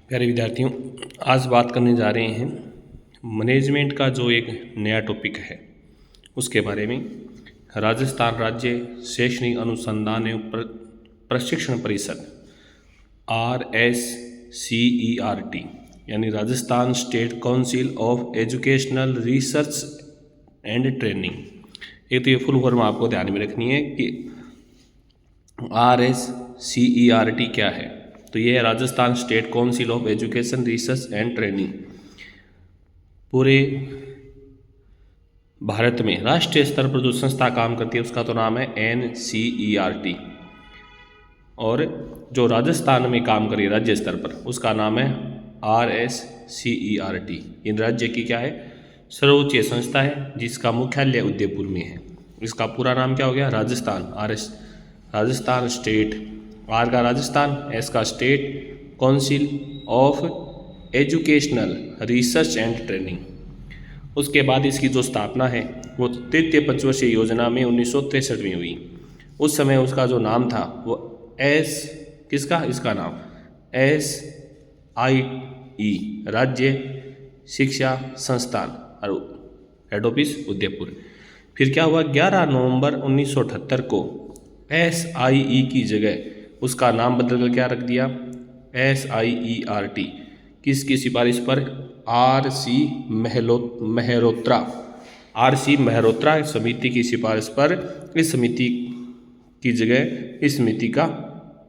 प्यारे विद्यार्थियों, आज बात करने जा रहे हैं मैनेजमेंट का जो एक नया टॉपिक है उसके बारे में। राजस्थान राज्य शैक्षणिक अनुसंधान एवं प्रशिक्षण परिषद RSCERT यानी Rajasthan state council of educational research and training. एक तो ये फुल फॉर्म आपको ध्यान में रखनी है कि RSCERT क्या है। तो ये है Rajasthan state council of education research and training. पूरे भारत में राष्ट्रीय स्तर पर जो संस्था काम करती है उसका तो नाम है NCERT, और जो राजस्थान में काम कर रही है राज्य स्तर पर उसका नाम है RSCERT। इन राज्य की क्या है, सर्वोच्च संस्था है जिसका मुख्यालय उदयपुर में है। इसका पूरा नाम क्या हो गया, राजस्थान राजस्थान स्टेट, आर का राजस्थान, एस का state council of educational research and training. उसके बाद इसकी जो स्थापना है वो तृतीय पंचवर्षीय योजना में 1963 में हुई। उस समय उसका जो नाम था वो इसका नाम SIE राज्य शिक्षा संस्थान और हेड ऑफिस उदयपुर। फिर क्या हुआ, 11 नवंबर 1978 को SIE की जगह उसका नाम बदलकर क्या रख दिया, SIERT। किसकी सिफारिश पर, RC मेहरोत्रा समिति की सिफारिश पर। इस समिति की जगह इस समिति का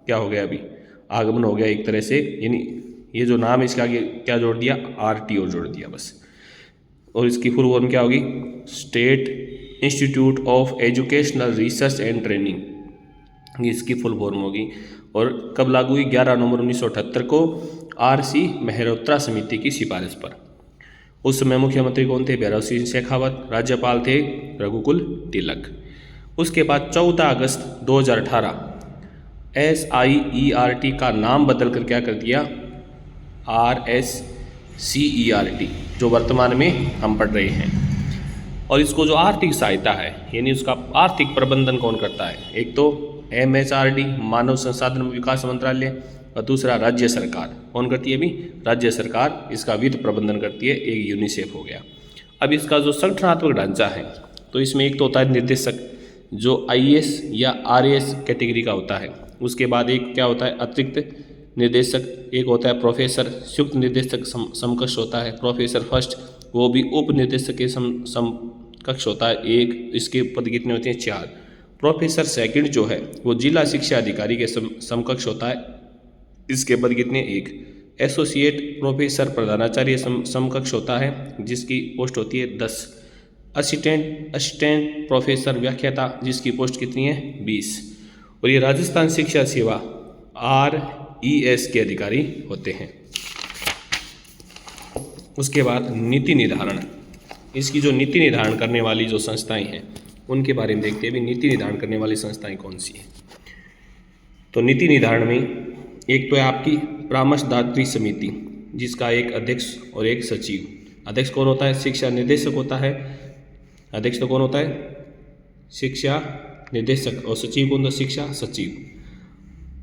क्या हो गया, अभी आगमन हो गया एक तरह से, यानी ये जो नाम है इसके आगे क्या जोड़ दिया, RTO जोड़ दिया बस। और इसकी फुल फॉर्म क्या होगी, state institute of educational research and training, इसकी फुल फॉर्म होगी। और कब लागू हुई, 11 नवंबर 1978 को RC मेहरोत्रा समिति की सिफारिश पर। उस समय मुख्यमंत्री कौन थे, भैरव सिंह शेखावत। राज्यपाल थे रघुकुल तिलक। उसके बाद 14 अगस्त 2018 SIERT का नाम बदलकर क्या कर दिया, RSCERT, जो वर्तमान में हम पढ़ रहे हैं। और इसको जो आर्थिक सहायता है यानी उसका आर्थिक प्रबंधन कौन करता है, एक तो MHRD मानव संसाधन विकास मंत्रालय, और दूसरा राज्य सरकार कौन करती है, अभी राज्य सरकार इसका वित्त प्रबंधन करती है, एक यूनिसेफ हो गया। अब इसका जो संगठनात्मक ढांचा है तो इसमें एक तो होता है निर्देशक जो IAS या RAS कैटेगरी का होता है। उसके बाद एक क्या होता है, अतिरिक्त निर्देशक, एक होता है प्रोफेसर, संयुक्त निर्देशक समकक्ष होता है प्रोफेसर फर्स्ट, वो भी उप निर्देशक के समकक्ष होता है एक। इसके पद कितने होते हैं, 4। प्रोफेसर सेकंड जो है वो जिला शिक्षा अधिकारी के समकक्ष होता है, इसके पद कितने, 1। एसोसिएट प्रोफेसर प्रधानाचार्य समकक्ष होता है जिसकी पोस्ट होती है 10। असिस्टेंट प्रोफेसर व्याख्याता जिसकी पोस्ट कितनी है, 20। और ये राजस्थान शिक्षा सेवा RES के अधिकारी होते हैं। उसके बाद नीति निर्धारण, इसकी जो नीति निर्धारण करने वाली जो संस्थाएं हैं उनके बारे में देखते हैं। अभी नीति निर्धारण करने वाली संस्थाएं कौन सी हैं, तो नीति निर्धारण में एक तो है आपकी परामर्शदात्री समिति जिसका एक अध्यक्ष और एक सचिव। अध्यक्ष कौन होता है, शिक्षा निर्देशक होता है। अध्यक्ष तो कौन होता है, शिक्षा निर्देशक, और सचिव कौन होता है, शिक्षा सचिव।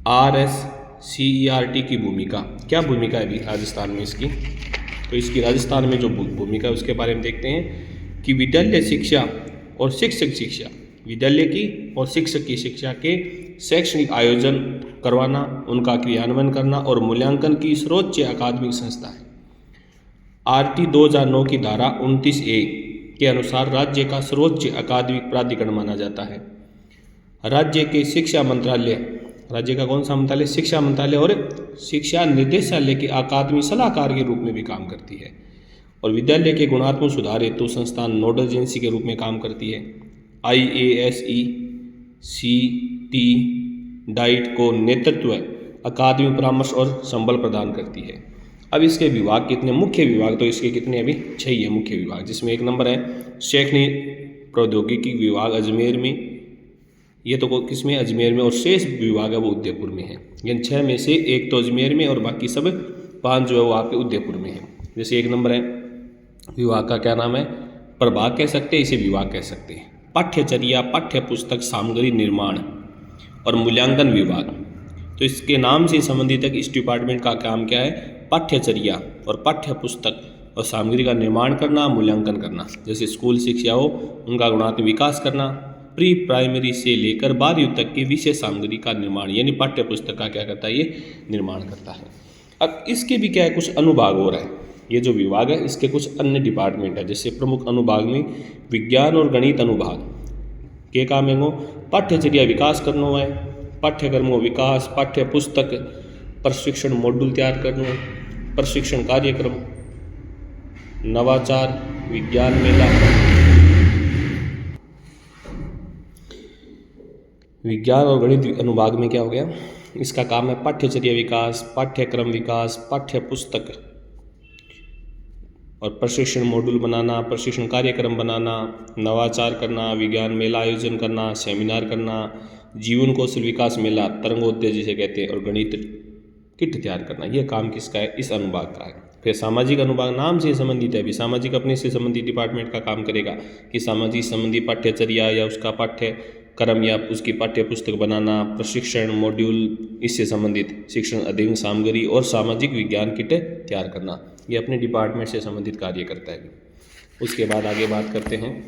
RSCERT की भूमिका, क्या भूमिका है अभी राजस्थान में इसकी, तो इसकी राजस्थान में जो भूमिका है उसके बारे में देखते हैं कि विद्यालय शिक्षा और शिक्षक शिक्षा, विद्यालय की और शिक्षक की शिक्षा के शैक्षणिक आयोजन करवाना, उनका क्रियान्वयन करना और मूल्यांकन की सर्वोच्च अकादमिक संस्था है। RT 2009 की धारा 29A के अनुसार राज्य का सर्वोच्च अकादमिक प्राधिकरण माना जाता है। राज्य के शिक्षा मंत्रालय, राज्य का कौन सा मंत्रालय, शिक्षा मंत्रालय, और शिक्षा निर्देशालय के अकादमी सलाहकार के रूप में भी काम करती है। और विद्यालय के गुणात्मक सुधार हेतु संस्थान नोडल एजेंसी के रूप में काम करती है। IASECT डाइट को नेतृत्व, अकादमी परामर्श और संबल प्रदान करती है। अब इसके विभाग कितने, मुख्य विभाग तो इसके कितने, अभी 6 है मुख्य विभाग, जिसमें एक नंबर है शैक्षणिक प्रौद्योगिकी विभाग अजमेर में, ये तो किस में, अजमेर में, और शेष विभाग है वो उदयपुर में है। इन 6 में से एक तो अजमेर में और बाकी सब 5 जो है वो आपके उदयपुर में है। जैसे एक नंबर है विभाग का क्या नाम है, प्रभाग कह सकते हैं, इसे विभाग कह सकते हैं। पाठ्यचर्या, पाठ्य पुस्तक सामग्री निर्माण और मूल्यांकन विभाग, तो इसके नाम से संबंधित है कि इस डिपार्टमेंट का काम क्या है, पाठ्यचर्या और पाठ्य पुस्तक और सामग्री का निर्माण करना, मूल्यांकन करना। जैसे स्कूल शिक्षा हो उनका गुणात्मक विकास करना, प्री प्राइमरी से लेकर 12वीं तक की विषय सामग्री का निर्माण यानी पाठ्य पुस्तक का क्या करता है, ये निर्माण करता है। अब इसके भी क्या है, कुछ अनुभाग हो रहा है। ये जो विभाग है इसके कुछ अन्य डिपार्टमेंट है। जैसे प्रमुख अनुभाग में विज्ञान और गणित अनुभाग के काम है पाठ्यचर्या विकास करनो है, पाठ्यक्रमों विकास, पाठ्य पुस्तक, प्रशिक्षण मॉड्यूल तैयार करनो, प्रशिक्षण कार्यक्रम, नवाचार, विज्ञान मेला। विज्ञान और गणित अनुभाग में क्या हो गया, इसका काम है पाठ्यचर्या विकास, पाठ्यक्रम विकास, पाठ्य पुस्तक और प्रशिक्षण मॉड्यूल बनाना, प्रशिक्षण कार्यक्रम बनाना, नवाचार करना, विज्ञान मेला आयोजन करना, सेमिनार करना, जीवन कौशल विकास मेला, तरंगोत्तेजक जिसे कहते हैं, और गणित किट तैयार करना। यह काम किसका है, इस अनुभाग का है। फिर सामाजिक अनुभाग नाम से संबंधित है। अभी सामाजिक अपने से संबंधित डिपार्टमेंट का काम करेगा कि सामाजिक संबंधी पाठ्यचर्या या उसका पाठ्यक्रम या उसकी पाठ्य पुस्तक बनाना, प्रशिक्षण मॉड्यूल, इससे संबंधित शिक्षण अध्ययन सामग्री और सामाजिक विज्ञान किट तैयार करना, ये अपने डिपार्टमेंट से संबंधित कार्य करता है। उसके बाद आगे बात करते हैं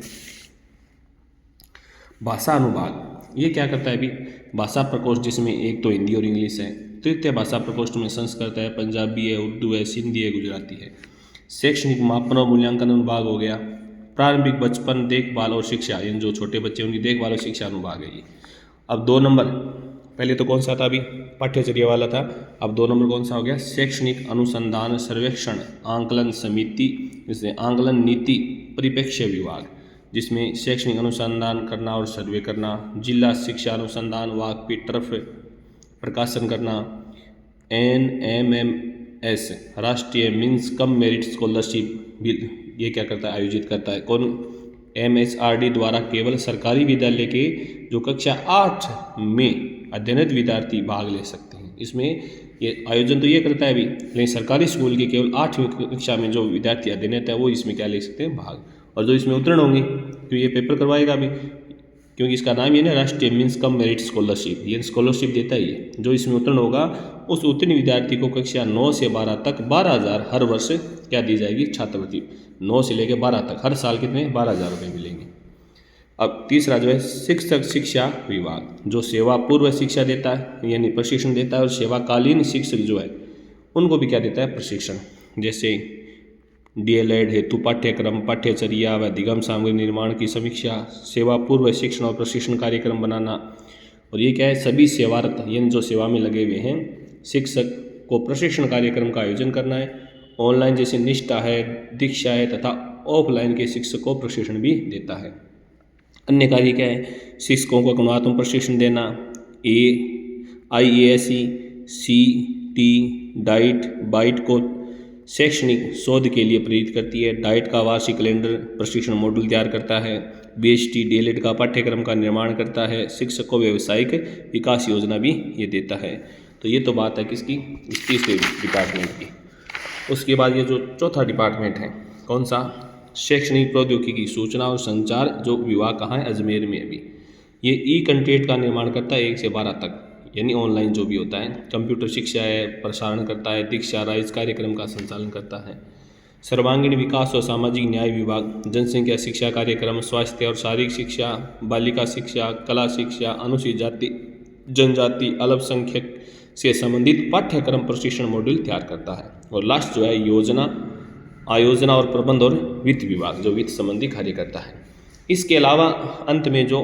भाषा अनुभाग। ये क्या करता है अभी, भाषा प्रकोष्ठ जिसमें एक तो हिंदी और इंग्लिश है, तृतीय भाषा प्रकोष्ठ में संस्कृत है, पंजाबी है, उर्दू है, सिंधी है, गुजराती है। शैक्षणिक मापन और मूल्यांकन अनुभाग हो गया। प्रारंभिक बचपन देखभाल और शिक्षा, यानी जो छोटे बच्चे उनकी देखभाल और शिक्षा अनुभाग है ये। अब 2 नंबर, पहले तो कौन सा था, अभी पाठ्यचर्या वाला था। अब 2 नंबर कौन सा हो गया, शैक्षणिक अनुसंधान सर्वेक्षण आंकलन समिति, जिसमें आंकलन नीति परिप्रेक्ष्य विभाग, जिसमें शैक्षणिक अनुसंधान करना और सर्वे करना, जिला शिक्षा अनुसंधान वाकपीठ तरफ प्रकाशन करना, NMMS राष्ट्रीय मीन्स कम मेरिट स्कॉलरशिप भी ये क्या करता है, आयोजित करता है। कौन, MHRD द्वारा केवल सरकारी विद्यालय के जो कक्षा 8 में अध्ययनरत विद्यार्थी भाग ले सकते हैं। इसमें ये आयोजन तो ये करता है अभी, लेकिन सरकारी स्कूल के केवल 8वीं कक्षा में जो विद्यार्थी अध्ययनरत है वो इसमें क्या ले सकते हैं, भाग। और जो इसमें उत्तीर्ण होंगे तो ये पेपर करवाएगा अभी, क्योंकि इसका नाम ये ना राष्ट्रीय मीन्स कम मेरिट स्कॉलरशिप, ये स्कॉलरशिप देता ही है। जो इसमें उत्तीर्ण होगा उस उत्तीर्ण विद्यार्थी को कक्षा 9 से 12 तक 12,000 हर वर्ष क्या दी जाएगी, छात्रवृत्ति। 9 से लेकर 12 तक हर साल कितने, 12,000 रुपये मिलेंगे। अब तीसरा जो है शिक्षक शिक्षा विभाग, जो सेवा पूर्व शिक्षा देता है यानी प्रशिक्षण देता है, और सेवाकालीन शिक्षक जो है उनको भी क्या देता है, प्रशिक्षण। जैसे DLED हेतु पाठ्यक्रम, पाठ्यचर्या व अधिगम सामग्री निर्माण की समीक्षा, सेवा पूर्व शिक्षण और प्रशिक्षण कार्यक्रम बनाना। और ये क्या है, सभी सेवारत यानी जो सेवा में लगे हुए हैं शिक्षक को प्रशिक्षण कार्यक्रम का आयोजन करना है। ऑनलाइन जैसे निष्ठा है, दीक्षा है, तथा ऑफलाइन के शिक्षक को प्रशिक्षण भी देता है। अन्य कार्य क्या है, शिक्षकों को गुणात्मक प्रशिक्षण देना, IASE, CT, डाइट, बाइट को शैक्षणिक शोध के लिए प्रेरित करती है। डाइट का वार्षिक कैलेंडर प्रशिक्षण मॉड्यूल तैयार करता है। BHT DLED का पाठ्यक्रम का निर्माण करता है। शिक्षक को व्यावसायिक विकास योजना भी ये देता है। तो ये तो बात है किसकी, इस तीसरे डिपार्टमेंट की। उसके बाद ये जो चौथा डिपार्टमेंट है कौन सा, शैक्षणिक प्रौद्योगिकी सूचना और संचार, जो विभाग कहाँ है, अजमेर में। अभी ये E-कंटेंट का निर्माण करता है 1 से 12 तक, यानी ऑनलाइन जो भी होता है। कंप्यूटर शिक्षा है, प्रसारण करता है। दीक्षा राइज कार्यक्रम का संचालन करता है। सर्वांगीण विकास और सामाजिक न्याय विभाग, जनसंख्या शिक्षा कार्यक्रम, स्वास्थ्य और शारीरिक शिक्षा, बालिका शिक्षा, कला शिक्षा, अनुसूचित जाति जनजाति, अल्पसंख्यक से संबंधित पाठ्यक्रम प्रशिक्षण मॉड्यूल तैयार करता है। और लास्ट जो है योजना आयोजना और प्रबंध और वित्त विभाग, जो वित्त संबंधी कार्य करता है। इसके अलावा अंत में जो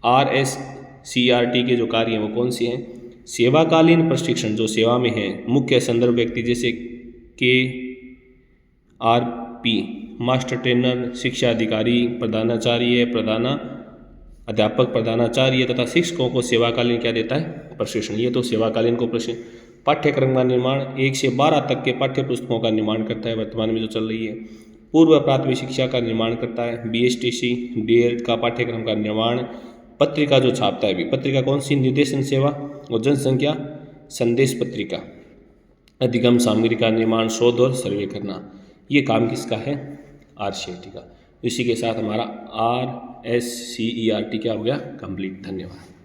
RSCRT के जो कार्य हैं वो कौन से हैं, सेवाकालीन प्रशिक्षण, जो सेवा में है, मुख्य संदर्भ व्यक्ति जैसे KRP, मास्टर ट्रेनर, शिक्षा अधिकारी, प्रधानाचार्य, अध्यापक, प्रधानाचार्य तथा शिक्षकों को सेवाकालीन क्या देता है, प्रशिक्षण। ये तो सेवाकालीन को प्रशिक्षण। पाठ्यक्रम का निर्माण 1 से 12 तक के पाठ्य पुस्तकों का निर्माण करता है, वर्तमान में जो चल रही है। पूर्व प्राथमिक शिक्षा का निर्माण करता है। BHTC DLED का पाठ्यक्रम का निर्माण। पत्रिका जो छापता है, भी पत्रिका कौन सी, निर्देशन सेवा और जनसंख्या संदेश पत्रिका। अधिगम सामग्री का निर्माण, शोध और सर्वे करना, ये काम किसका है, RCERT का। इसी के साथ हमारा RSCERT क्या हो गया, कंप्लीट। धन्यवाद।